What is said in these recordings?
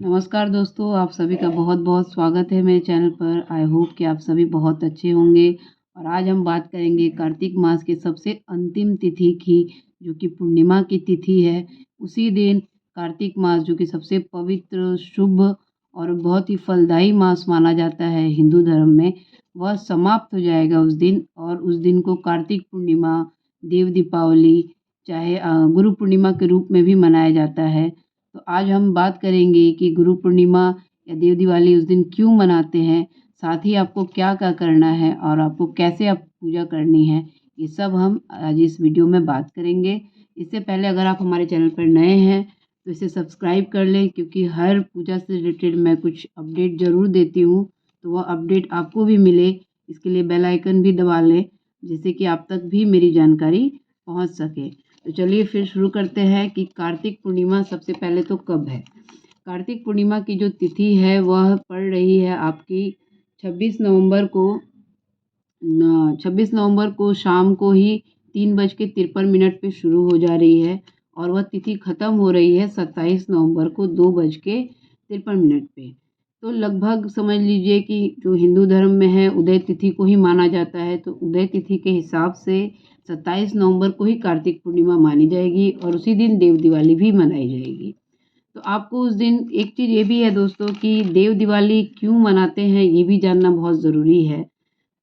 नमस्कार दोस्तों, आप सभी का बहुत-बहुत स्वागत है मेरे चैनल पर। आई होप कि आप सभी बहुत अच्छे होंगे और आज हम बात करेंगे कार्तिक मास की सबसे अंतिम तिथि की, जो कि पूर्णिमा की तिथि है। उसी दिन कार्तिक मास जो कि सबसे पवित्र, शुभ और बहुत ही फलदायी मास माना जाता है हिंदू धर्म में, वह समाप्त हो जाएगा उस दिन और उस दिन को कार्तिक पूर्णिमा, देव दीपावली चाहे गुरु पूर्णिमा के रूप में भी मनाया जाता है। तो आज हम बात करेंगे कि गुरु पूर्णिमा या देव दिवाली उस दिन क्यों मनाते हैं, साथ ही आपको क्या-क्या करना है और आपको कैसे आप पूजा करनी है, ये सब हम आज इस वीडियो में बात करेंगे। इससे पहले अगर आप हमारे चैनल पर नए हैं, तो इसे सब्सक्राइब कर लें क्योंकि हर पूजा से रिलेटेड मैं कुछ अपडेट ज़रूर देती हूँ, तो वह अपडेट आपको भी मिले, इसके लिए बेल आइकन भी दबा लें, जिससे कि आप तक भी मेरी जानकारी पहुँच सके। तो चलिए फिर शुरू करते हैं कि कार्तिक पूर्णिमा सबसे पहले तो कब है। कार्तिक पूर्णिमा की जो तिथि है वह पड़ रही है आपकी 26 नवंबर को 26 नवंबर को शाम को ही 3:53 पे शुरू हो जा रही है और वह तिथि ख़त्म हो रही है 27 नवंबर को 2:53 पे। तो लगभग समझ लीजिए कि जो हिंदू धर्म में है उदय तिथि को ही माना जाता है, तो उदय तिथि के हिसाब से 27 नवंबर को ही कार्तिक पूर्णिमा मानी जाएगी और उसी दिन देव दिवाली भी मनाई जाएगी। तो आपको उस दिन एक चीज़ ये भी है दोस्तों कि देव दिवाली क्यों मनाते हैं ये भी जानना बहुत ज़रूरी है।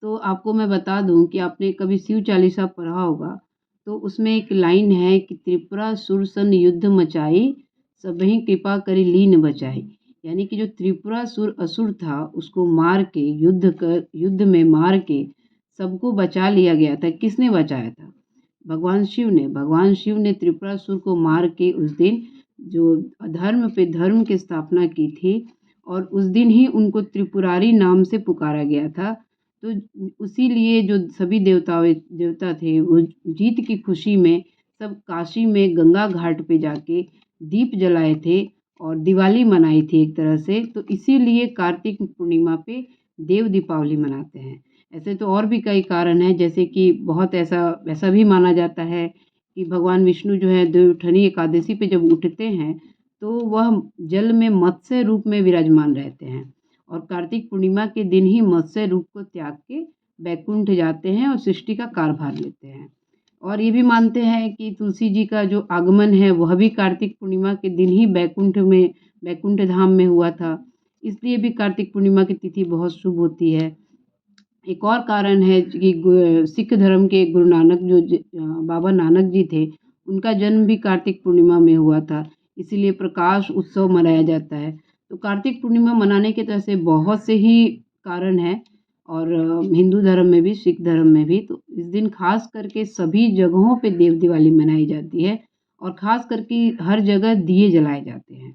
तो आपको मैं बता दूँ कि आपने कभी शिव चालीसा पढ़ा होगा, तो उसमें एक लाइन है कि त्रिपुरासुर सन युद्ध मचाई, सबहि कृपा करि लीन बचाई। यानी कि जो त्रिपुरासुर असुर था, उसको मार के युद्ध में मार के सबको बचा लिया गया था। किसने बचाया था? भगवान शिव ने। भगवान शिव ने त्रिपुरासुर को मार के उस दिन जो अधर्म पे धर्म की स्थापना की थी और उस दिन ही उनको त्रिपुरारी नाम से पुकारा गया था। तो उसीलिए जो सभी देवता थे वो जीत की खुशी में सब काशी में गंगा घाट पे जाके दीप जलाए थे और दिवाली मनाई थी एक तरह से। तो इसीलिए कार्तिक पूर्णिमा पे देव दीपावली मनाते हैं। ऐसे तो और भी कई कारण हैं, जैसे कि बहुत ऐसा भी माना जाता है कि भगवान विष्णु जो है देवउठनी एकादशी पे जब उठते हैं तो वह जल में मत्स्य रूप में विराजमान रहते हैं और कार्तिक पूर्णिमा के दिन ही मत्स्य रूप को त्याग के बैकुंठ जाते हैं और सृष्टि का कार्यभार लेते हैं। और ये भी मानते हैं कि तुलसी जी का जो आगमन है वह भी कार्तिक पूर्णिमा के दिन ही बैकुंठ धाम में हुआ था, इसलिए भी कार्तिक पूर्णिमा की तिथि बहुत शुभ होती है। एक और कारण है कि सिख धर्म के गुरु नानक बाबा नानक जी थे, उनका जन्म भी कार्तिक पूर्णिमा में हुआ था, इसीलिए प्रकाश उत्सव मनाया जाता है। तो कार्तिक पूर्णिमा मनाने के तो ऐसे बहुत से ही कारण हैं और हिंदू धर्म में भी, सिख धर्म में भी। तो इस दिन खास करके सभी जगहों पे देव दिवाली मनाई जाती है और ख़ास करके हर जगह दिए जलाए जाते हैं।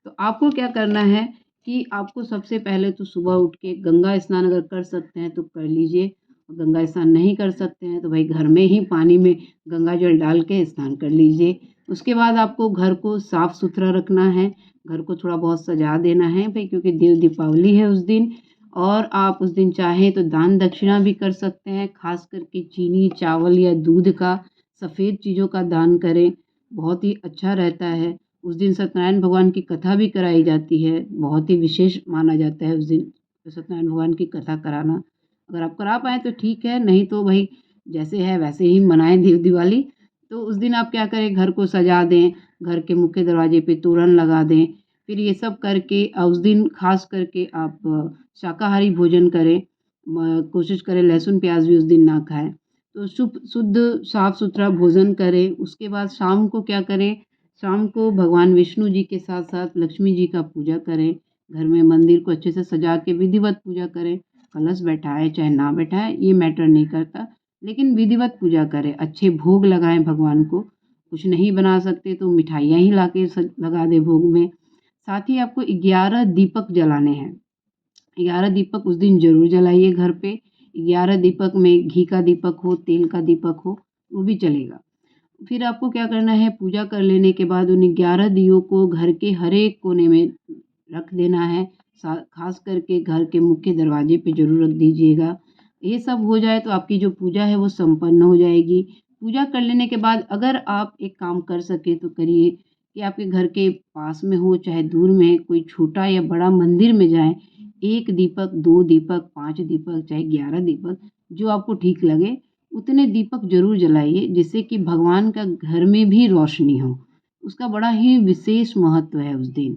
तो आपको क्या करना है कि आपको सबसे पहले तो सुबह उठ के गंगा स्नान अगर कर सकते हैं तो कर लीजिए, और गंगा स्नान नहीं कर सकते हैं तो भाई घर में ही पानी में गंगा जल डाल के स्नान कर लीजिए। उसके बाद आपको घर को साफ़ सुथरा रखना है, घर को थोड़ा बहुत सजा देना है भाई, क्योंकि देव दीपावली है उस दिन। और आप उस दिन चाहें तो दान दक्षिणा भी कर सकते हैं, खास करके चीनी, चावल या दूध का, सफ़ेद चीज़ों का दान करें, बहुत ही अच्छा रहता है। उस दिन सत्यनारायण भगवान की कथा भी कराई जाती है, बहुत ही विशेष माना जाता है उस दिन सत्यनारायण भगवान की कथा कराना। अगर आप करा पाएँ तो ठीक है, नहीं तो भई जैसे है वैसे ही मनाएँ देव दिवाली। तो उस दिन आप क्या करें, घर को सजा दें, घर के मुख्य दरवाजे पे तोरण लगा दें। फिर ये सब करके उस दिन ख़ास करके आप शाकाहारी भोजन करें, कोशिश करें लहसुन प्याज़ भी उस दिन ना खाएँ। तो शुद्ध साफ-सुथरा भोजन करें। उसके बाद शाम को क्या करें, शाम को भगवान विष्णु जी के साथ-साथ लक्ष्मी जी का पूजा करें। घर में मंदिर को अच्छे से सजा के विधिवत पूजा करें। कलश बैठाएँ चाहे ना बैठाएँ ये मैटर नहीं करता, लेकिन विधिवत पूजा करें। अच्छे भोग लगाएँ भगवान को। कुछ नहीं बना सकते तो मिठाइयाँ ही लाके लगा दें भोग में। साथ ही आपको 11 दीपक जलाने हैं। 11 दीपक उस दिन ज़रूर जलाइए घर पे। 11 दीपक में घी का दीपक हो, तेल का दीपक हो, वो भी चलेगा। फिर आपको क्या करना है, पूजा कर लेने के बाद उन 11 दियों को घर के हर एक कोने में रख देना है। खास करके घर के मुख्य दरवाजे पे ज़रूर रख दीजिएगा। ये सब हो जाए तो आपकी जो पूजा है वो संपन्न हो जाएगी। पूजा कर लेने के बाद अगर आप एक काम कर सकें तो करिए कि आपके घर के पास में हो चाहे दूर में, कोई छोटा या बड़ा मंदिर में जाएँ, 1 दीपक, 2 दीपक, 5 दीपक, चाहे 11 दीपक, जो आपको ठीक लगे उतने दीपक ज़रूर जलाइए, जिससे कि भगवान का घर में भी रोशनी हो। उसका बड़ा ही विशेष महत्व है उस दिन,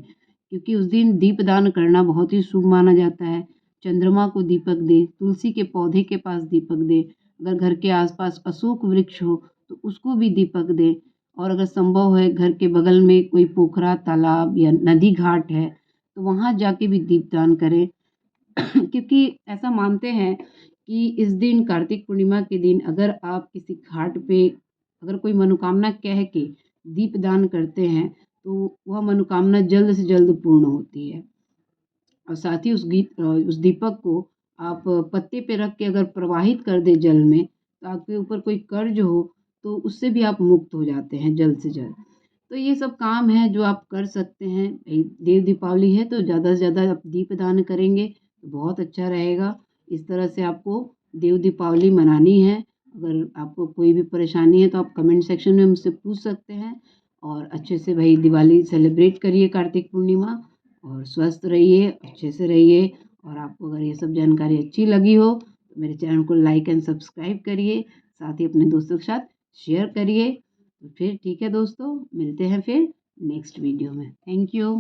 क्योंकि उस दिन दीपदान करना बहुत ही शुभ माना जाता है। चंद्रमा को दीपक दें, तुलसी के पौधे के पास दीपक दें, अगर घर के आस-पास अशोक वृक्ष हो तो उसको भी दीपक दें, और अगर संभव है घर के बगल में कोई पोखरा, तालाब या नदी घाट है, तो वहाँ जाके भी दीपदान करें। क्योंकि ऐसा मानते हैं कि इस दिन कार्तिक पूर्णिमा के दिन अगर आप किसी घाट पे अगर कोई मनोकामना कह के दीपदान करते हैं, तो वह मनोकामना जल्द से जल्द पूर्ण होती है। और साथ ही उस दीपक को आप पत्ते पे रख के अगर प्रवाहित कर दें जल में, तो आपके ऊपर कोई कर्ज हो, तो उससे भी आप मुक्त हो जाते हैं जल्द से जल्द। तो ये सब काम है जो आप कर सकते हैं। देव दीपावली है तो ज़्यादा से ज़्यादा आप दीपदान करेंगे तो बहुत अच्छा रहेगा। इस तरह से आपको देव दीपावली मनानी है। अगर आपको कोई भी परेशानी है तो आप कमेंट सेक्शन में मुझसे पूछ सकते हैं, और अच्छे से भाई दिवाली सेलिब्रेट करिए कार्तिक पूर्णिमा, और स्वस्थ रहिए, अच्छे से रहिए। और आपको अगर ये सब जानकारी अच्छी लगी हो तो मेरे चैनल को लाइक एंड सब्सक्राइब करिए, साथ ही अपने दोस्तों के साथ शेयर करिए। तो फिर ठीक है दोस्तों, मिलते हैं फिर नेक्स्ट वीडियो में। Thank you.